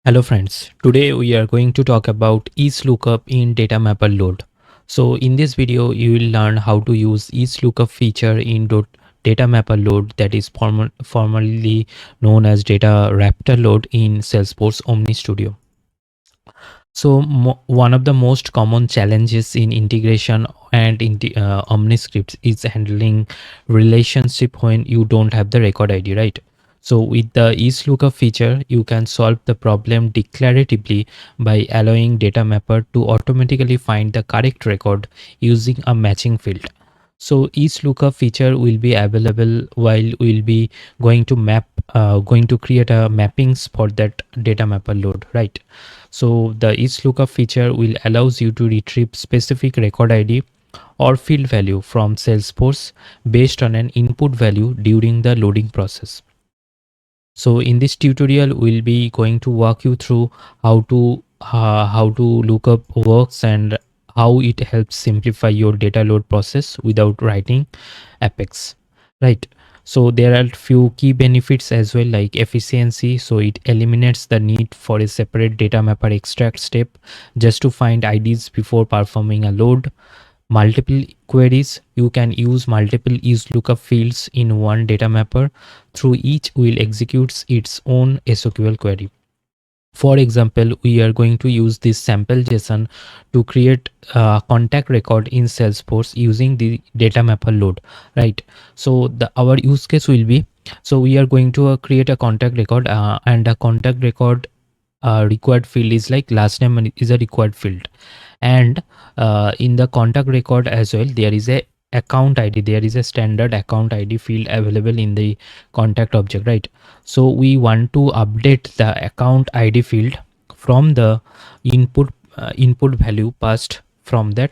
Hello friends, today we are going to talk about IsLookup in datamapper load. So in this video you will learn how to use IsLookup feature in datamapper load, that is formerly known as DataRaptor Load in Salesforce OmniStudio. So one of the most common challenges in integration and in the Omniscripts is handling relationship when you don't have the record ID, right? So with the IsLookup feature, you can solve the problem declaratively by allowing datamapper to automatically find the correct record using a matching field. So each lookup feature will be available while we'll be going to going to create a mappings for that data mapper load, right? So the each lookup feature will allows you to retrieve specific record ID or field value from Salesforce based on an input value during the loading process. So in this tutorial, we'll be going to walk you through how to lookup works and how it helps simplify your data load process without writing Apex, right? So there are few key benefits as well, like efficiency. So it eliminates the need for a separate data mapper extract step just to find IDs before performing a load. Multiple queries, you can use multiple IsLookup fields in one data mapper. Through each will executes its own SQL query. For example, we are going to use this sample JSON to create a contact record in Salesforce using the data mapper load, right? So our use case will be, so we are going to create a contact record, and a contact record required field is like last name is a required field, and in the contact record as well there is a account ID, there is a standard account ID field available in the contact object, right? So we want to update the account ID field from the input value passed from that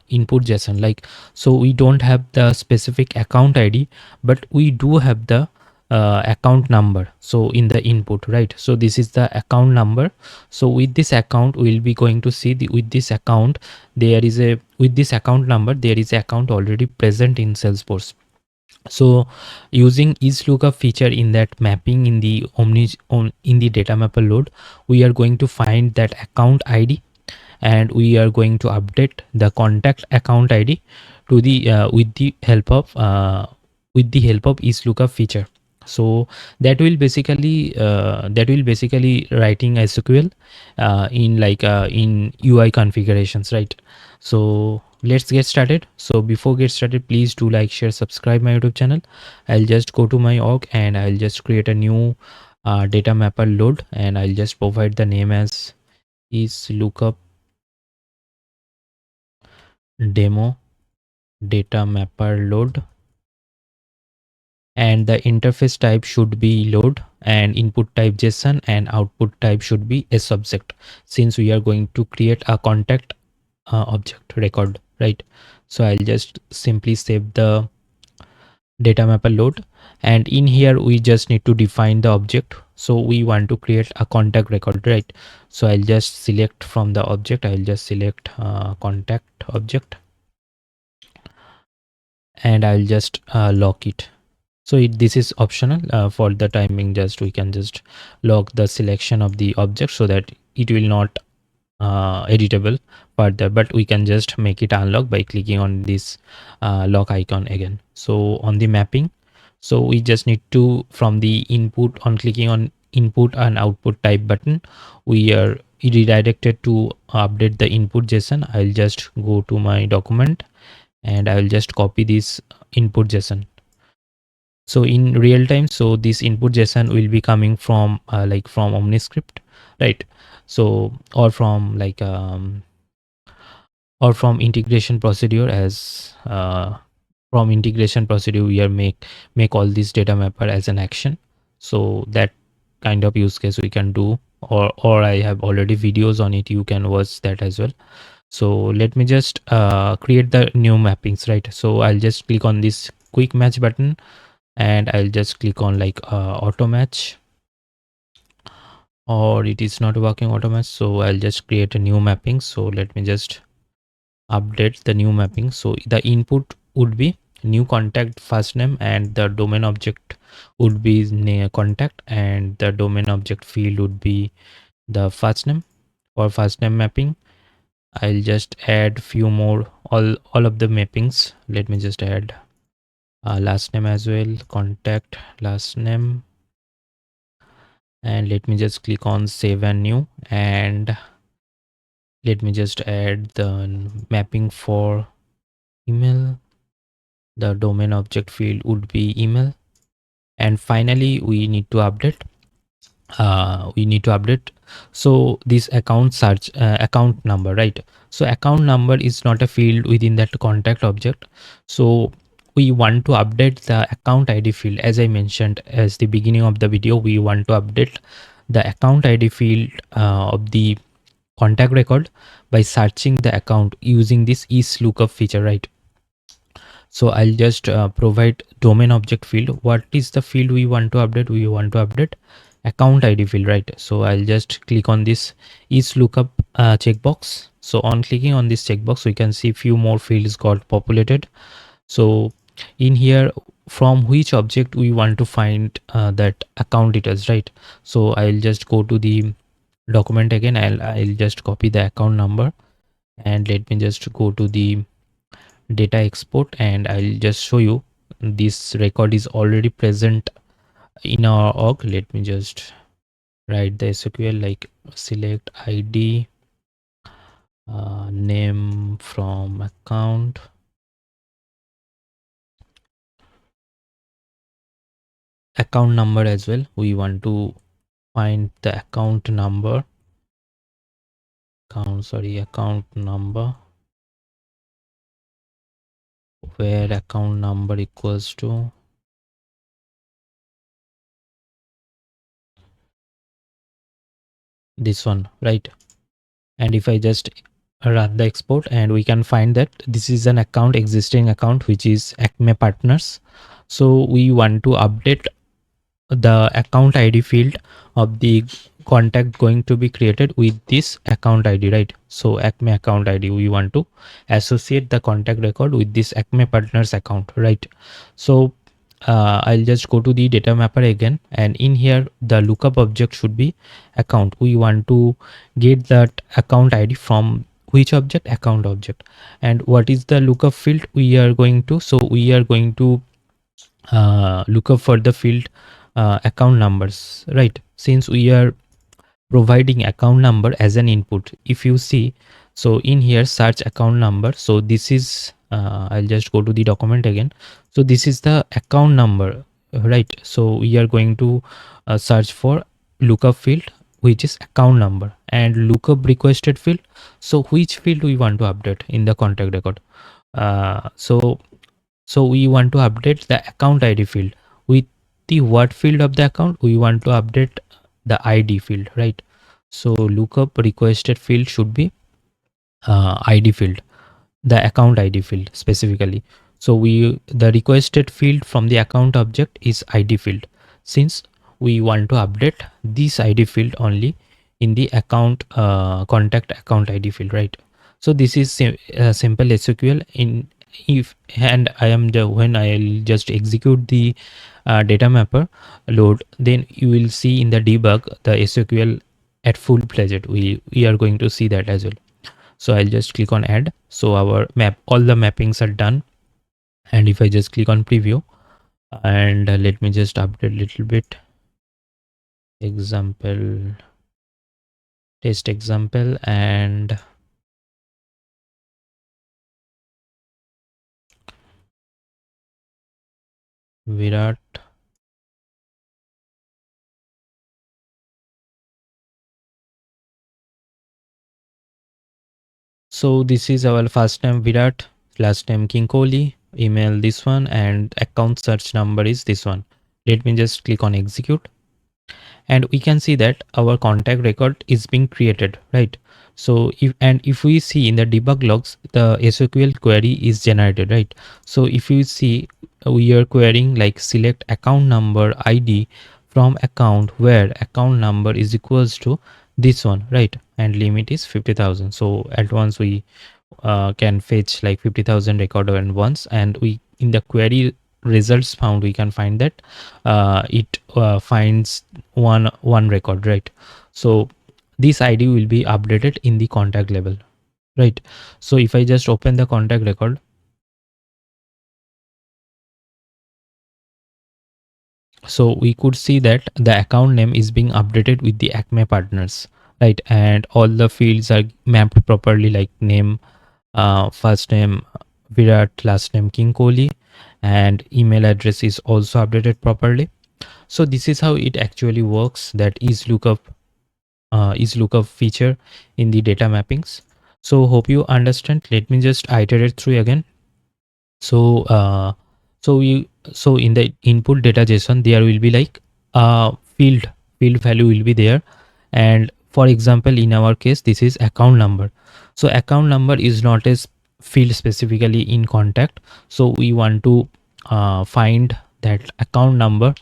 input JSON, like, so we don't have the specific account ID, but we do have the account number, so in the input, right? So this is the account number. So with this account we'll be going to see with this account there is a, with this account number there is account already present in Salesforce. So using IsLookup feature in that mapping in the in the data mapper load, we are going to find that account ID and we are going to update the contact account ID to the with the help of IsLookup feature. So that will basically writing SQL in in UI configurations, right? So let's get started. So before get started, please do like, share, subscribe my YouTube channel. I'll just go to my org and I'll just create a new data mapper load, and I'll just provide the name as IsLookup demo data mapper load, and the interface type should be load, and input type JSON, and output type should be a subject, since we are going to create a contact object record, right? So I'll just simply save the data mapper load, and in here we just need to define the object. So we want to create a contact record, right? So I'll just select from the object, I'll just select contact object, and I'll just lock it. So this is optional for the timing, just we can just lock the selection of the object so that it will not editable further, but we can just make it unlock by clicking on this lock icon again. So on the mapping, so we just need to, from the input, on clicking on input and output type button, we are redirected to update the input JSON. I'll just go to my document and I'll just copy this input JSON. So in real time, so this input JSON will be coming from from Omniscript, right? So or from integration procedure, as from integration procedure we are make all this data mapper as an action. So that kind of use case we can do, or I have already videos on it, you can watch that as well. So let me just create the new mappings, right? So I'll just click on this quick match button, and I'll just click on auto match, or it is not working auto match. So I'll just create a new mapping. So let me just update the new mapping. So the input would be new contact first name, and the domain object would be contact, and the domain object field would be the first name. For first name mapping, I'll just add few more, all of the mappings. Let me just add last name as well, contact last name, and let me just click on save and new, and let me just add the mapping for email. The domain object field would be email, and finally we need to update so this account search account number, right? So account number is not a field within that contact object, so we want to update the account id field. As I mentioned as the beginning of the video, we want to update the account id field of the contact record by searching the account using this is lookup feature, right? So I'll just provide domain object field. What is the field we want to update? We want to update account id field, right? So I'll just click on this is lookup checkbox. So on clicking on this checkbox, we can see few more fields got populated. So in here, from which object we want to find that account details, right? So I'll just go to the document again. I'll just copy the account number, and let me just go to the data export, and I'll just show you this record is already present in our org. Let me just write the SQL like select ID, name from account, account number as well. We want to find the account number, account number, where account number equals to this one, right? And if I just run the export, and we can find that this is an account, existing account, which is Acme Partners. So we want to update the account id field of the contact going to be created with this account id, right? So Acme account id, we want to associate the contact record with this Acme Partners account, right? So I'll just go to the data mapper again, and in here the lookup object should be account. We want to get that account id from which object? Account object. And what is the lookup field we are going to? So we are going to look up for the field account numbers, right? Since we are providing account number as an input, if you see, so in here search account number, so this is I'll just go to the document again. So this is the account number, right? So we are going to search for lookup field, which is account number, and lookup requested field. So which field we want to update in the contact record? So we want to update the account id field with the what field of the account? We want to update the id field, right? So lookup requested field should be id field, the account id field specifically. So the requested field from the account object is id field, since we want to update this id field only in the account contact account id field, right? So this is simple SQL. In if and I am the when I'll just execute the data mapper load, then you will see in the debug the SQL at full fledged. We are going to see that as well. So I'll just click on add. So our map, all the mappings are done. And if I just click on preview, and let me just update a little bit, example, test example, and Virat. So this is our first name Virat, last name King Kohli, email this one, and account search number is this one. Let me just click on execute, and we can see that our contact record is being created, right? So if we see in the debug logs, the SQL query is generated, right? So if you see, we are querying like select account number id from account where account number is equals to this one, right? And limit is 50,000. So at once we can fetch like 50,000 record at once, and we in the query results found, we can find that it finds one record, right? So this ID will be updated in the contact level, right? So if I just open the contact record, so we could see that the account name is being updated with the Acme partners, right? And all the fields are mapped properly, like name, first name Virat, last name King Kohli, and email address is also updated properly. So this is how it actually works, that is lookup feature in the data mappings. So hope you understand. Let me just iterate through again. So so in the input data JSON there will be like field value will be there, and for example in our case this is account number. So account number is not a field specifically in contact, so we want to find that account number,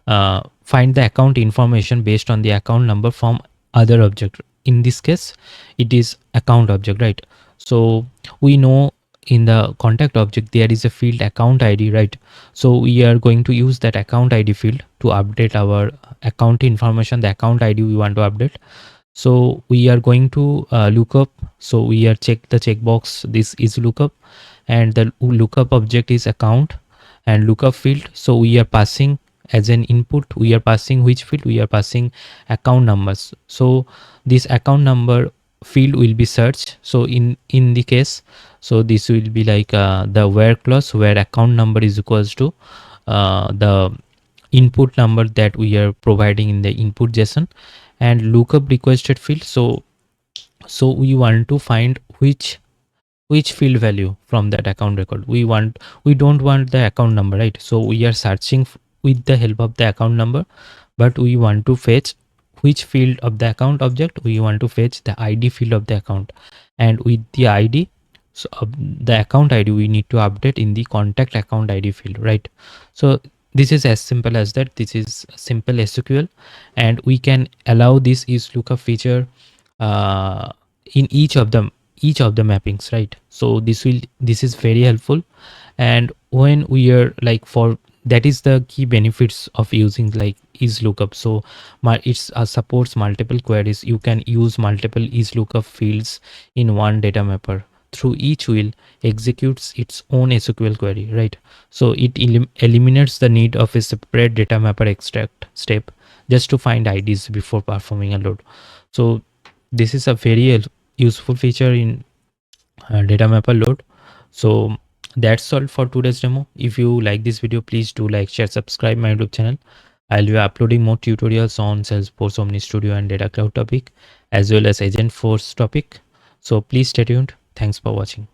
find the account information based on the account number from other object. In this case it is account object, right? So we know in the contact object there is a field account ID, right? So we are going to use that account ID field to update our account information, the account ID we want to update. So we are going to look up, so we are check the checkbox, this is lookup, and the lookup object is account and lookup field. So we are passing as an input, we are passing which field, we are passing account numbers. So this account number field will be searched. So in the case, so this will be like the where clause where account number is equals to the input number that we are providing in the input JSON, and lookup requested field. So we want to find which field value from that account record we don't want the account number, right? So we are searching with the help of the account number, but we want to fetch which field of the account object, we want to fetch the ID field of the account, and with the ID, so the account ID we need to update in the contact account ID field, right? So this is as simple as that. This is simple SQL, and we can allow this is lookup feature in each of the mappings, right? So this is very helpful. And when we are like, for that is the key benefits of using like is lookup. So it's supports multiple queries. You can use multiple is lookup fields in one data mapper. Through each will executes its own SQL query, right? So it eliminates the need of a separate data mapper extract step just to find IDs before performing a load. So this is a very useful feature in datamapper load. So that's all for today's demo. If you like this video, please do like, share, subscribe my YouTube channel. I'll be uploading more tutorials on Salesforce OmniStudio and data cloud topic, as well as Agentforce topic. So please stay tuned. Thanks for watching.